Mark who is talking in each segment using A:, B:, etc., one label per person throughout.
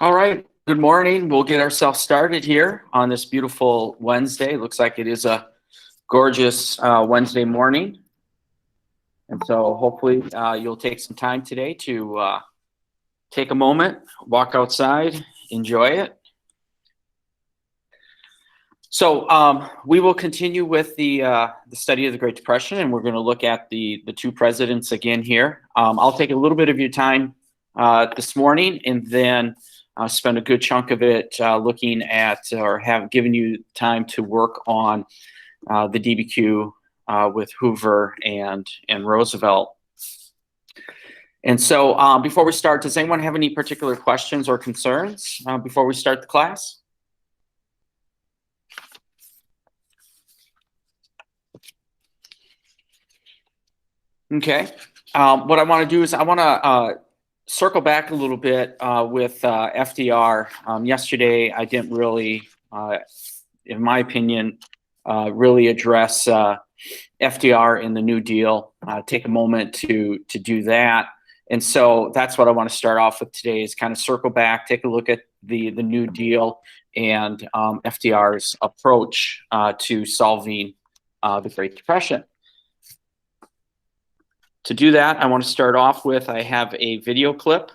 A: All right, good morning. We'll get ourselves started here on this beautiful Wednesday. Looks like it is a gorgeous Wednesday morning. And so hopefully you'll take some time today to take a moment, walk outside, enjoy it. So we will continue with the study of the Great Depression, and we're going to look at the two presidents again here. I'll take a little bit of your time this morning, and then spend a good chunk of it looking at or have given you time to work on the DBQ with Hoover and Roosevelt. And so before we start, does anyone have any particular questions or concerns before we start the class? Okay. What I want to do is I want to circle back a little bit with FDR. Yesterday, I didn't really, in my opinion, really address FDR in the New Deal. Take a moment to do that. And so that's what I want to start off with today is kind of circle back, take a look at the New Deal and FDR's approach to solving the Great Depression. To do that, I want to start off with, I have a video clip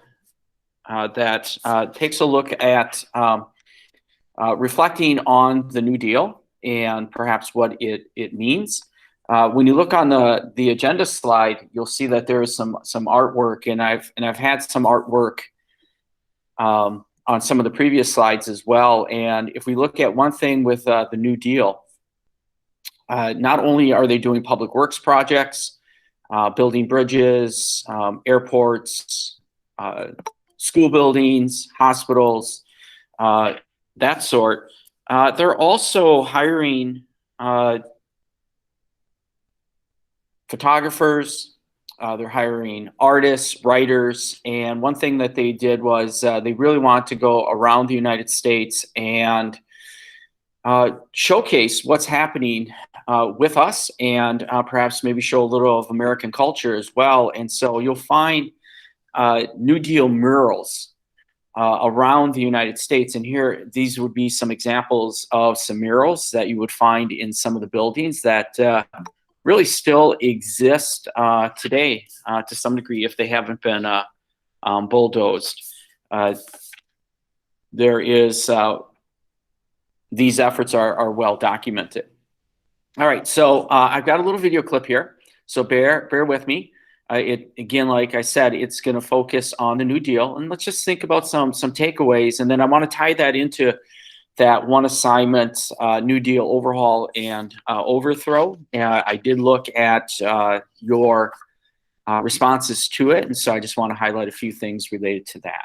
A: that takes a look at reflecting on the New Deal and perhaps what it means. When you look on the agenda slide, you'll see that there is some artwork, and I've had some artwork on some of the previous slides as well. And if we look at one thing with the New Deal, not only are they doing public works projects, building bridges, airports, school buildings, hospitals, that sort. They're also hiring photographers, they're hiring artists, writers, and one thing that they did was they really wanted to go around the United States and showcase what's happening with us, and perhaps maybe show a little of American culture as well. And so you'll find New Deal murals around the United States. And here, these would be some examples of some murals that you would find in some of the buildings that really still exist today to some degree, if they haven't been bulldozed. There is these efforts are well documented. All right, so I've got a little video clip here, so bear with me. Again, like I said, it's going to focus on the New Deal, and let's just think about some takeaways, and then I want to tie that into that one assignment, New Deal overhaul and overthrow. I did look at your responses to it, and so I just want to highlight a few things related to that.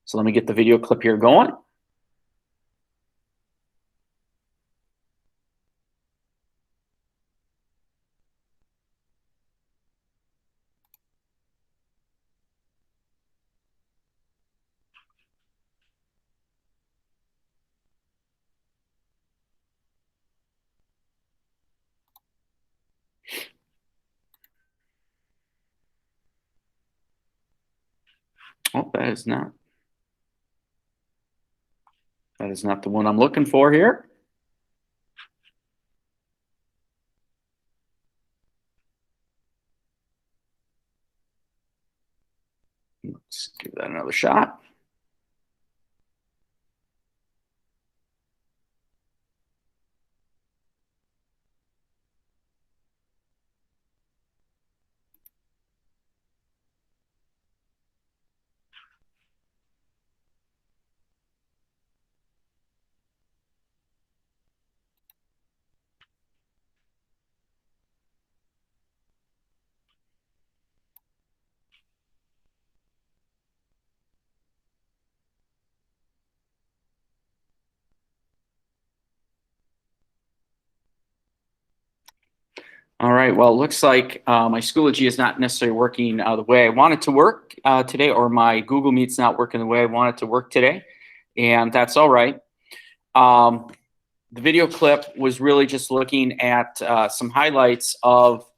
A: So let me get the video clip here going. Oh, that is not the one I'm looking for here. Let's give that another shot. All right, well, it looks like my Schoology is not necessarily working the way I want it to work today, or my Google Meet's not working the way I want it to work today, and that's all right. The video clip was really just looking at some highlights of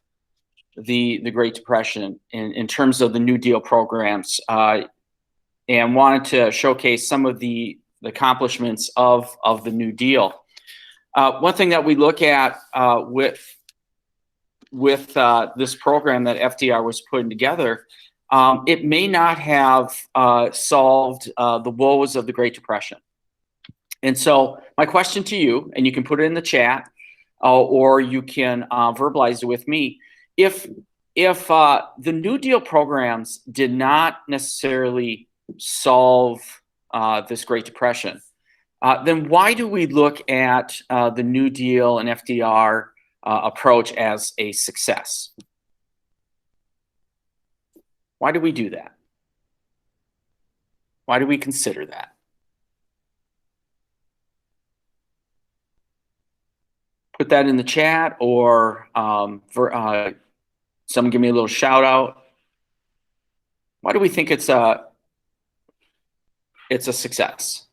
A: the Great Depression in terms of the New Deal programs. and wanted to showcase some of the accomplishments of the New Deal. One thing that we look at with this program that FDR was putting together, it may not have solved the woes of the Great Depression. And so my question to you, and you can put it in the chat, or you can verbalize it with me, if the New Deal programs did not necessarily solve this Great Depression, then why do we look at the New Deal and FDR approach as a success? Why do we do that? Why do we consider that? Put that in the chat, or someone give me a little shout out. Why do we think it's a success?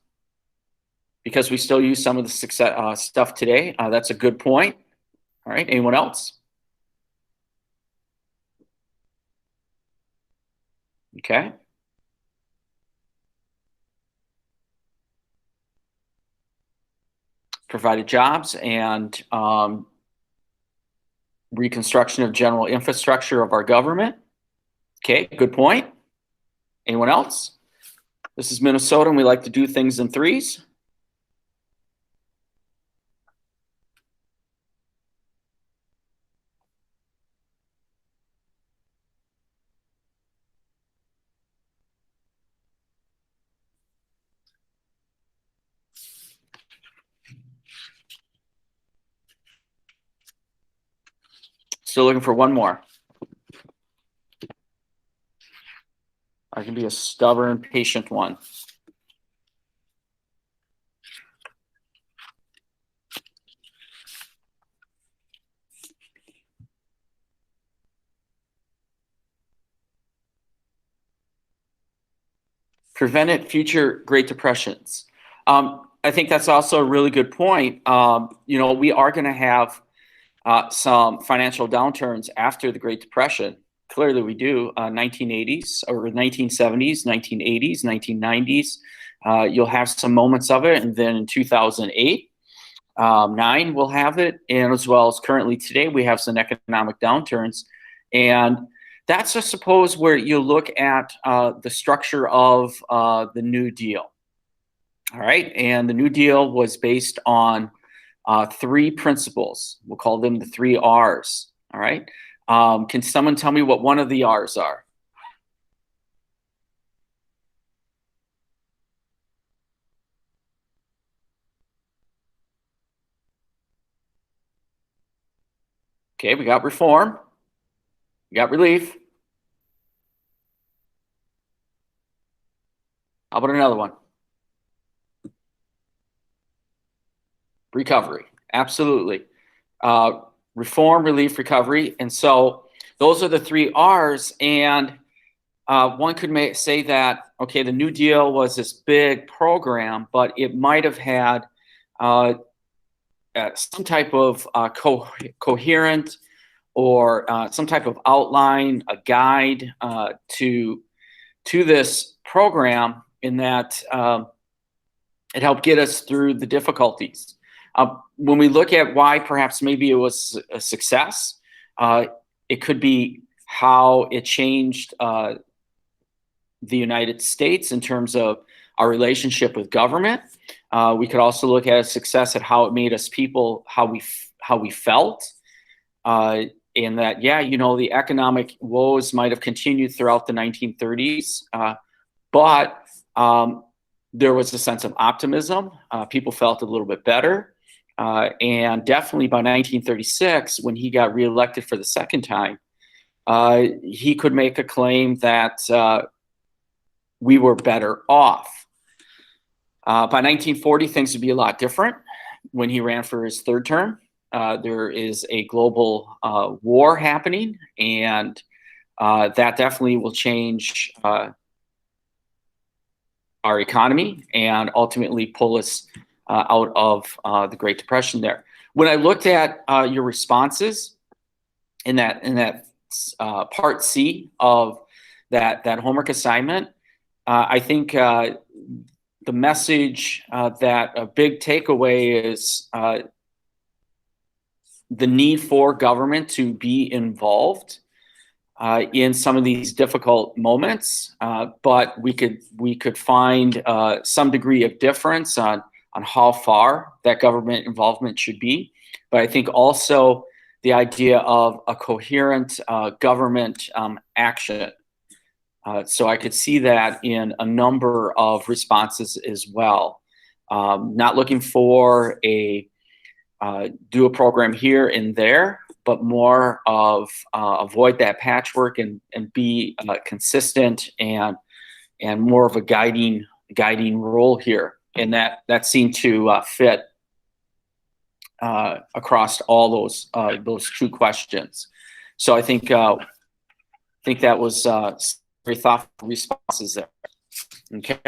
A: Because we still use some of the success stuff today. That's a good point. All right, anyone else? Okay. Provided jobs and reconstruction of general infrastructure of our government. Okay, good point. Anyone else? This is Minnesota, and we like to do things in threes. Still looking for one more. I can be a stubborn, patient one. Prevented future Great Depressions. I think that's also a really good point. You know, we are going to have some financial downturns after the Great Depression. Clearly we do. 1980s or 1970s, 1980s, 1990s. You'll have some moments of it, and then in 2008, 9 we'll have it, and as well as currently today we have some economic downturns. And that's, I suppose, where you look at the structure of the New Deal. All right, and the New Deal was based on 3 principles. We'll call them the 3 R's. All right. Can someone tell me what one of the R's are? Okay, we got reform. We got relief. How about another one? Recovery. Absolutely. Reform, relief, recovery. And so those are the 3 R's. And one could say that, okay, the New Deal was this big program, but it might have had some type of coherent or some type of outline, a guide to this program, in that it helped get us through the difficulties. When we look at why perhaps maybe it was a success, it could be how it changed the United States in terms of our relationship with government. We could also look at a success at how it made us people, how we felt, in that, yeah, you know, the economic woes might have continued throughout the 1930s, but there was a sense of optimism. People felt a little bit better. And definitely by 1936, when he got reelected for the second time, he could make a claim that we were better off. By 1940, things would be a lot different. When he ran for his 3rd term, there is a global war happening, and that definitely will change our economy and ultimately pull us out of the Great Depression there. When I looked at your responses in that part C of that homework assignment, I think the message that a big takeaway is the need for government to be involved in some of these difficult moments, but we could find some degree of difference on how far that government involvement should be. But I think also the idea of a coherent government action. So I could see that in a number of responses as well. Not looking for a do a program here and there, but more of avoid that patchwork and be consistent and more of a guiding role here. And that seemed to fit across all those two questions. So I think that was very thoughtful responses there. Okay.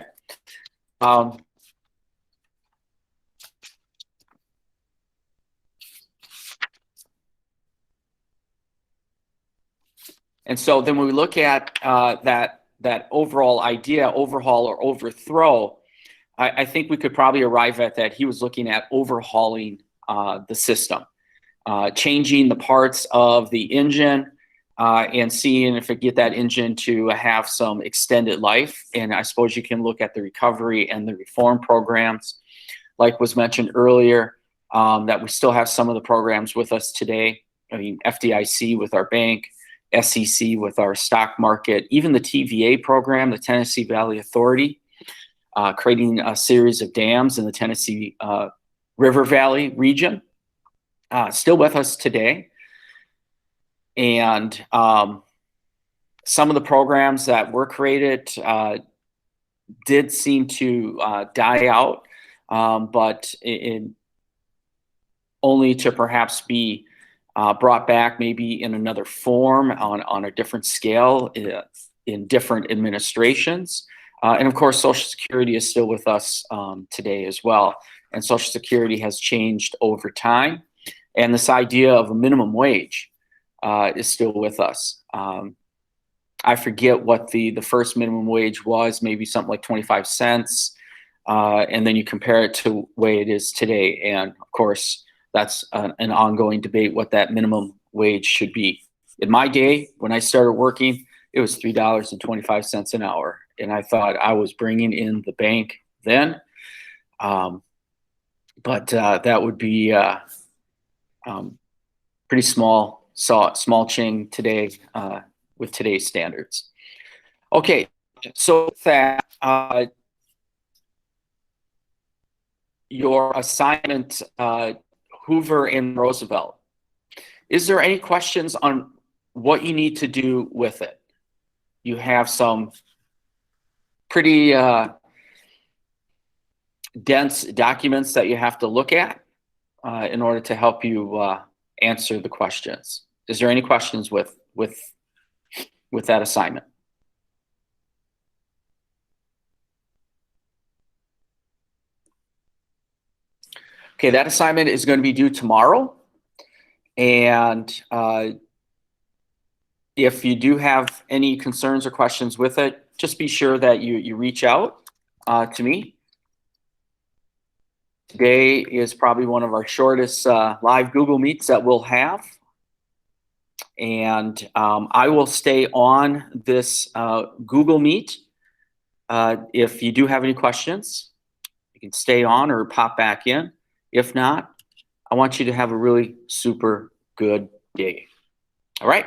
A: And so then when we look at that overall idea, overhaul or overthrow, I think we could probably arrive at that he was looking at overhauling the system, changing the parts of the engine and seeing if it get that engine to have some extended life. And I suppose you can look at the recovery and the reform programs, like was mentioned earlier, that we still have some of the programs with us today. I mean, FDIC with our bank, SEC with our stock market, even the TVA program, the Tennessee Valley Authority, creating a series of dams in the Tennessee River Valley region, still with us today. And some of the programs that were created did seem to die out, but only to perhaps be brought back maybe in another form on a different scale in different administrations. And of course, Social Security is still with us today as well. And Social Security has changed over time. And this idea of a minimum wage is still with us. I forget what the first minimum wage was, maybe something like 25 cents. And then you compare it to the way it is today. And of course, that's an ongoing debate what that minimum wage should be. In my day, when I started working, it was $3.25 an hour. And I thought I was bringing in the bank then. But that would be pretty small ching today with today's standards. Okay, so that your assignment, Hoover and Roosevelt. Is there any questions on what you need to do with it? You have some pretty dense documents that you have to look at in order to help you answer the questions. Is there any questions with that assignment? Okay, that assignment is going to be due tomorrow. And if you do have any concerns or questions with it, just be sure that you reach out to me. Today is probably one of our shortest live Google Meets that we'll have. And I will stay on this Google Meet. If you do have any questions, you can stay on or pop back in. If not, I want you to have a really super good day. All right.